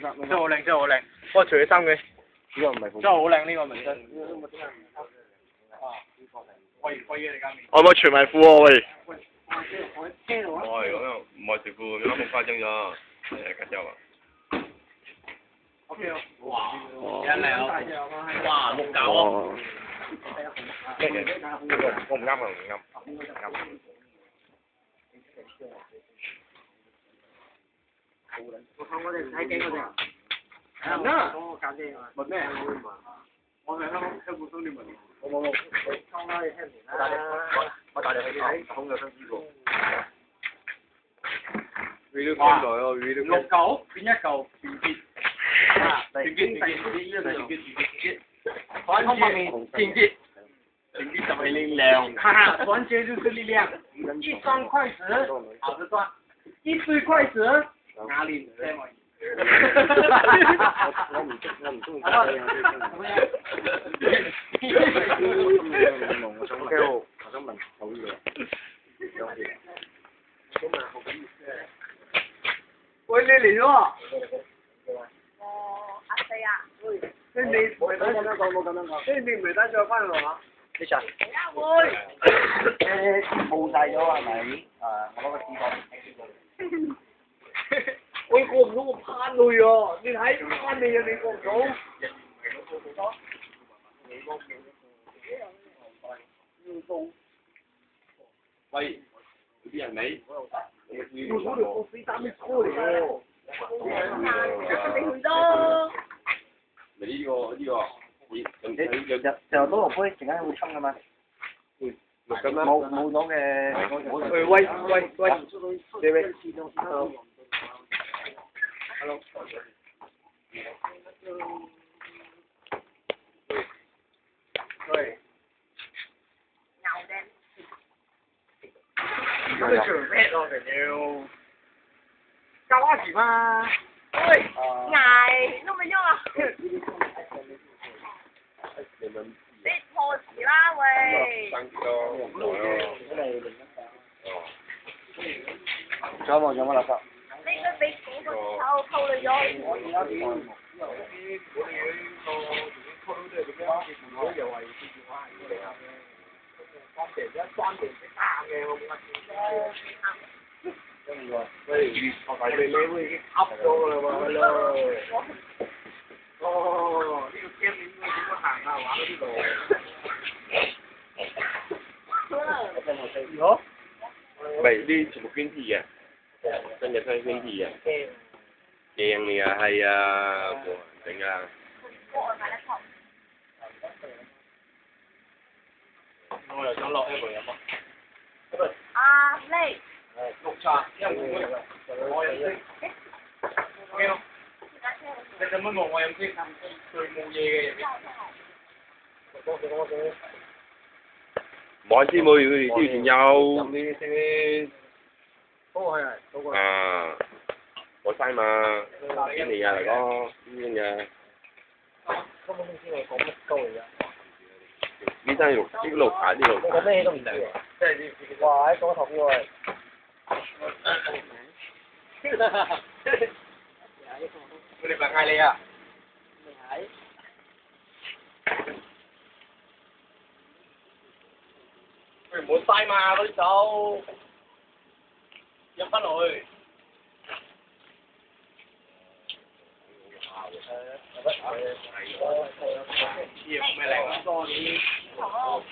真係好靚，真係好靚。不過除咗衫嘅，呢個唔係褲。真係好靚呢個紋身。喂，可以你間面。我可唔可以除埋褲喎？喂。我係咁樣，唔係條褲，有冇誇張咗？係吉州啊。O K 哇！一靚哇！木狗啊！咩嘅？我唔啱啊，唔啱。我哋睇鏡嗰隻。係啊！我揀啲問咩？我係香港香港商店問。冇。我打你去睇，好有新知喎。哇！6嚿變1嚿團結。團結。團結方面，團結就是力量。哈哈，團結就是力量。一雙筷子，好的賺；一對筷子，壓力這麼。我唔中意睇我想問好嘢。喂，你嚟咗啊？阿四啊，你唔係打咁樣講，冇咁樣講。你唔係打咗翻嚟係嘛？其實會冇晒咗係咪？我攞個紙袋。喂，過唔到我攀佢啊！你睇攀你啊，你過唔到。喂，啲人未？我死打咩錯嚟㗎？你去多。你呢個，就攞落杯，陣間會沖㗎嘛。咁啦。冇攞嘅。喂，你喂。Hello。喂。牛嘅。咁你做咩咯？屌！加蛙詞嘛？喂。捱都未喐啊！你破詞啦喂！仲有冇垃圾？你應該俾嗰個臭溝你咗。喂，我哋你會已經噏咗㗎啦喎，哦，呢個 game 應該點樣行啊？玩呢度。好。唔係呢全部捐貼嘅，真嘅真捐貼嘅。鏡嚟啊，係啊，冇人整啊。我又想落一個飲啊。啊，呢？綠茶，因為我飲先。OK 咯。你咁樣望我飲先，最冇嘢嘅嘢。冇知冇佢哋之前有。飲啲先。嗰個係嗰個。啊，我嘥嘛，邊嚟啊嚟講，邊嘅。根本都唔知我講乜鳩嚟㗎。呢單呢個綠茶呢個。我講咩都唔明喎。即係啲哇喺嗰頭喎。我哋咪嗌你啊！喂，唔好嘥嘛嗰啲酒，入翻落去。咩嚟㗎？